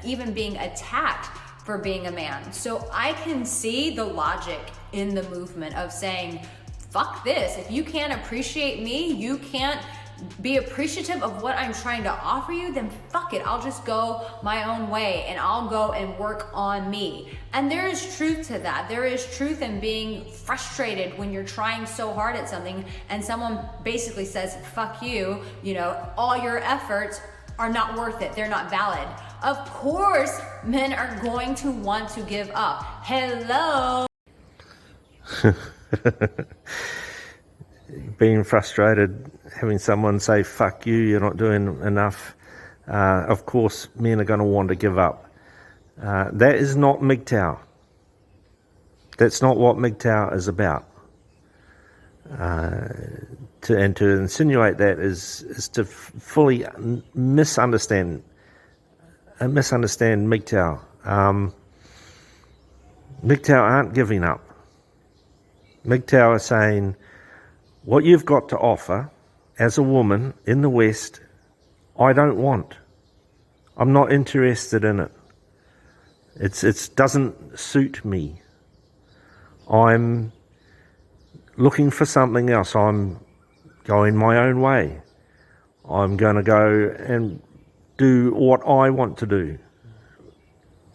even being attacked for being a man. So I can see the logic in the movement of saying, fuck this. If you can't appreciate me, you can't be appreciative of what I'm trying to offer you, then fuck it. I'll just go my own way and I'll go and work on me. And there is truth to that. There is truth in being frustrated when you're trying so hard at something and someone basically says, fuck you, you know, all your efforts are not worth it. They're not valid. Of course, men are going to want to give up. Hello. Being frustrated, having someone say, fuck you, you're not doing enough. Of course, men are going to want to give up. That is not MGTOW. That's not what MGTOW is about. To insinuate that is to fully misunderstand MGTOW. MGTOW aren't giving up. MGTOW are saying, what you've got to offer as a woman in the West, I don't want. I'm not interested in it. It doesn't suit me. I'm looking for something else. I'm going my own way. I'm going to go and do what I want to do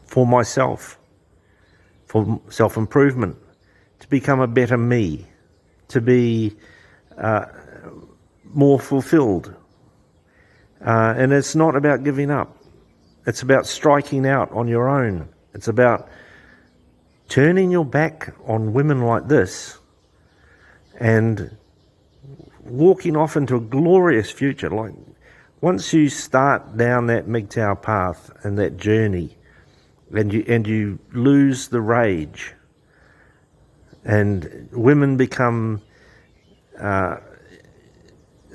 for myself, for self-improvement, to become a better me, to be more fulfilled. And it's not about giving up. It's about striking out on your own. It's about turning your back on women like this and walking off into a glorious future. Like, once you start down that MGTOW path and that journey, and you lose the rage, and women become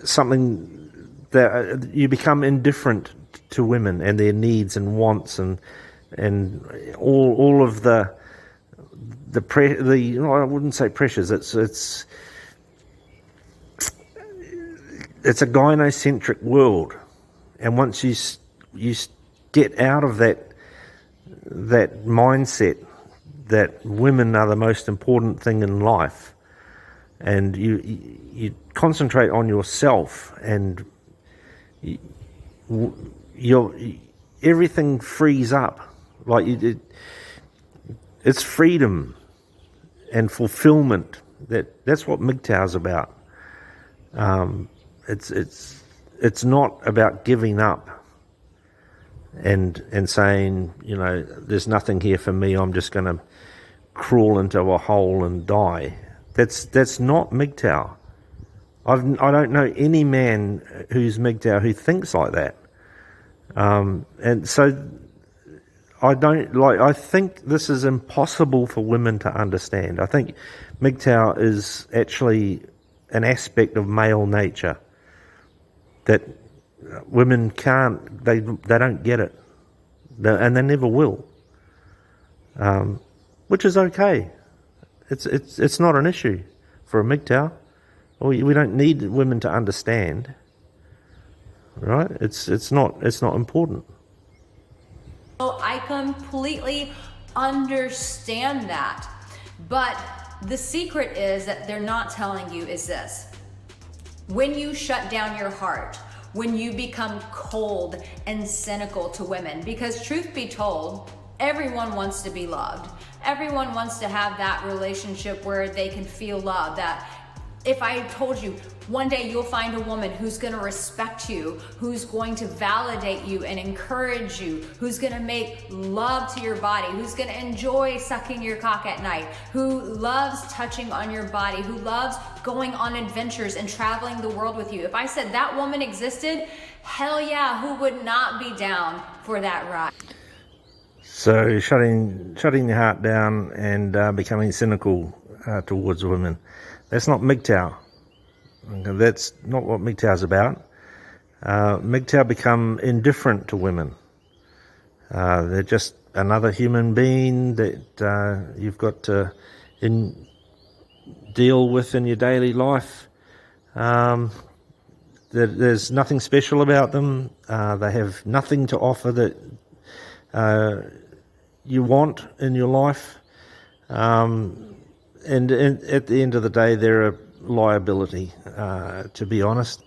something that you become indifferent to women and their needs and wants and all of the I wouldn't say pressures. It's a gynocentric world, and once you get out of that mindset that women are the most important thing in life, and you concentrate on yourself, and everything frees up. Like it's freedom and fulfillment. That's what MGTOW is about. It's not about giving up and saying, you know, there's nothing here for me, I'm just going to crawl into a hole and die. That's not MGTOW. I don't know any man who's MGTOW who thinks like that. And so I think this is impossible for women to understand. I think MGTOW is actually an aspect of male nature that women can't, they don't get it, and they never will, which is okay. It's not an issue for a MGTOW. We don't need women to understand, right? It's not important. I completely understand that, but the secret is that they're not telling you is this: when you shut down your heart, when you become cold and cynical to women, because truth be told, everyone wants to be loved. Everyone wants to have that relationship where they can feel love. That if I told you one day you'll find a woman who's going to respect you, who's going to validate you and encourage you, who's going to make love to your body, who's going to enjoy sucking your cock at night, who loves touching on your body, who loves going on adventures and traveling the world with you. If I said that woman existed, hell yeah, who would not be down for that ride? So shutting your heart down and becoming cynical towards women, that's not MGTOW. That's not what MGTOW is about. MGTOW become indifferent to women. They're just another human being that you've got to deal with in your daily life. There's nothing special about them. They have nothing to offer you want in your life. And at the end of the day, they're a liability, to be honest.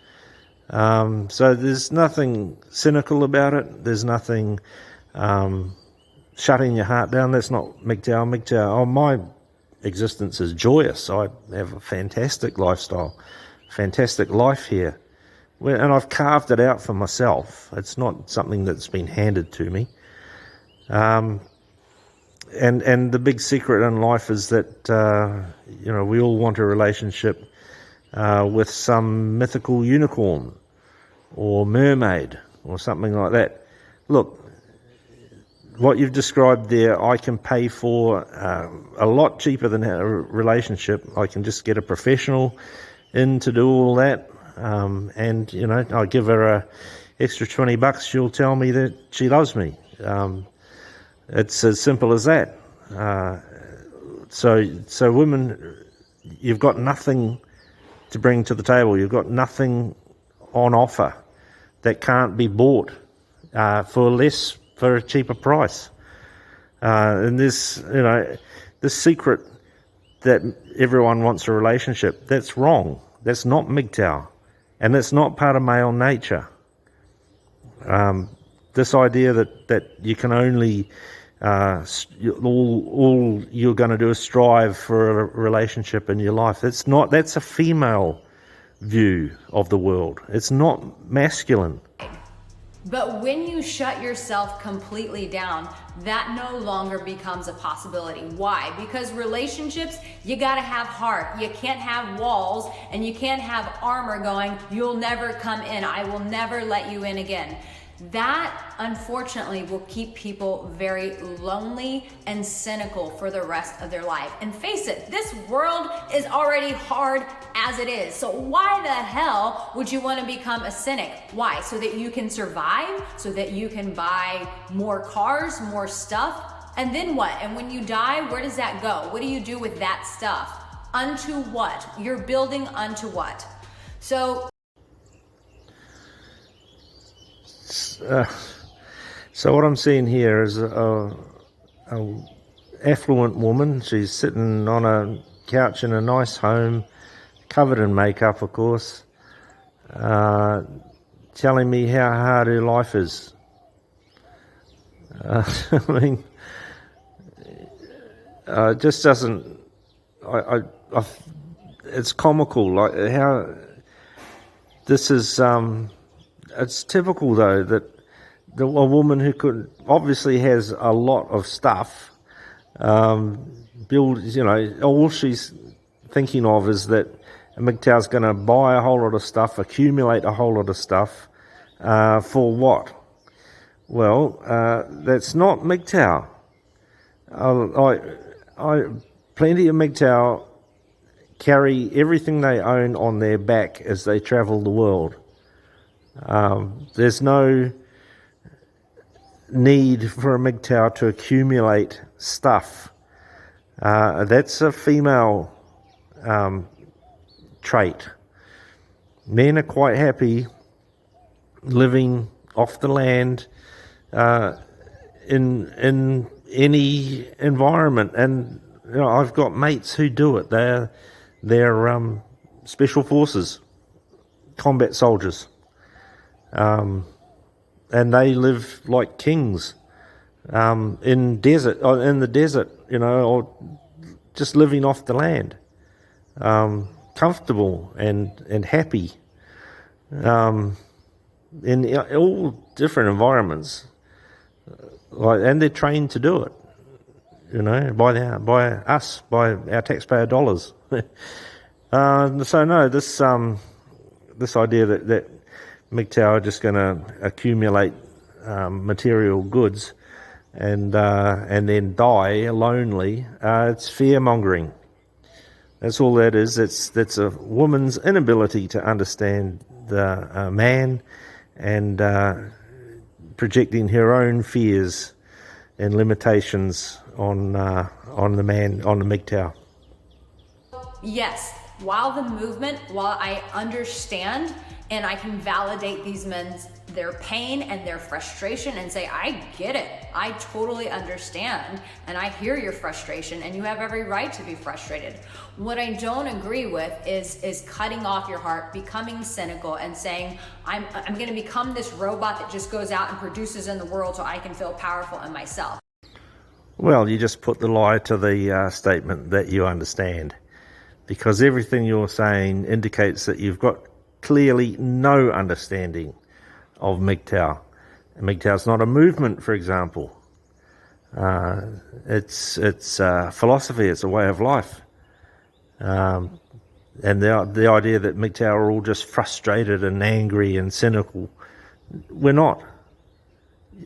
So there's nothing cynical about it. There's nothing shutting your heart down. That's not MGTOW. MGTOW, oh, my existence is joyous. I have a fantastic lifestyle, fantastic life here. And I've carved it out for myself. It's not something that's been handed to me. And the big secret in life is that, we all want a relationship with some mythical unicorn or mermaid or something like that. Look, what you've described there, I can pay for a lot cheaper than a relationship. I can just get a professional in to do all that. And I give her a extra $20, she'll tell me that she loves me. It's as simple as that. So women, you've got nothing to bring to the table. You've got nothing on offer that can't be bought for a cheaper price. And this secret that everyone wants a relationship, that's wrong. That's not MGTOW. And it's not part of male nature. This idea that you can only, all you're going to do is strive for a relationship in your life. That's a female view of the world. It's not masculine. But when you shut yourself completely down, that no longer becomes a possibility. Why? Because relationships, you gotta have heart. You can't have walls and you can't have armor going, you'll never come in, I will never let you in again. That, unfortunately, will keep people very lonely and cynical for the rest of their life. And face it, this world is already hard as it is. So why the hell would you want to become a cynic? Why? So that you can survive? So that you can buy more cars, more stuff? And then what? And when you die, where does that go? What do you do with that stuff? Unto what? You're building unto what? So what I'm seeing here is a affluent woman. She's sitting on a couch in a nice home, covered in makeup, of course, telling me how hard her life is. I mean, it just doesn't. It's comical, like how this is. It's typical, though, that a woman who obviously has a lot of stuff, all she's thinking of is that MGTOW's going to buy a whole lot of stuff, accumulate a whole lot of stuff, for what? Well, that's not MGTOW. Plenty of MGTOW carry everything they own on their back as they travel the world. There's no need for a MGTOW to accumulate stuff. That's a female trait. Men are quite happy living off the land in any environment, and I've got mates who do it. They're special forces, combat soldiers. And they live like kings in the desert, or just living off the land, comfortable and happy, in all different environments, and they're trained to do it, by our taxpayer dollars. So no, this idea that MGTOW are just going to accumulate material goods and then die lonely. It's fear-mongering. That's all that is. That's a woman's inability to understand the man and projecting her own fears and limitations on the man, on the MGTOW. Yes, while I understand and I can validate these men's their pain and their frustration and say, I get it. I totally understand. And I hear your frustration, and you have every right to be frustrated. What I don't agree with is cutting off your heart, becoming cynical, and saying, I'm going to become this robot that just goes out and produces in the world so I can feel powerful in myself. Well, you just put the lie to the statement that you understand, because everything you're saying indicates that you've got clearly no understanding of MGTOW. MGTOW's not a movement, for example. It's philosophy. It's a way of life. And the idea that MGTOW are all just frustrated and angry and cynical, we're not.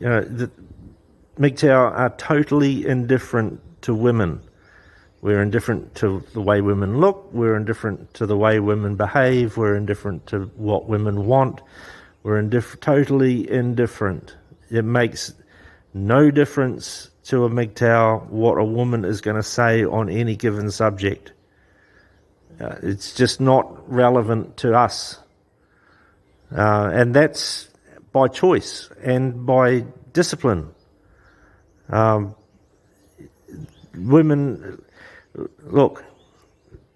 MGTOW are totally indifferent to women. We're indifferent to the way women look. We're indifferent to the way women behave. We're indifferent to what women want. We're totally indifferent. It makes no difference to a MGTOW what a woman is going to say on any given subject. It's just not relevant to us. And that's by choice and by discipline. Women, look,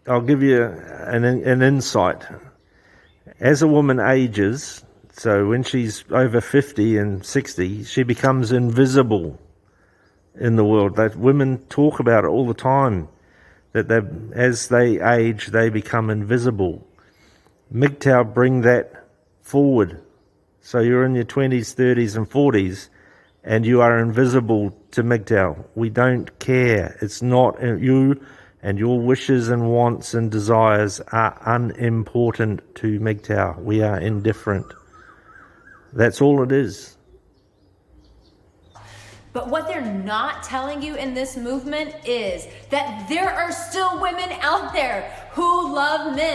I'll give you an insight. As a woman ages, so when she's over 50 and 60, she becomes invisible in the world. That women talk about it all the time, that as they age, they become invisible. MGTOW bring that forward. So you're in your 20s, 30s and 40s, and you are invisible to MGTOW. We don't care. It's not you, and your wishes and wants and desires are unimportant to MGTOW. We are indifferent. That's all it is. But what they're not telling you in this movement is that there are still women out there who love men.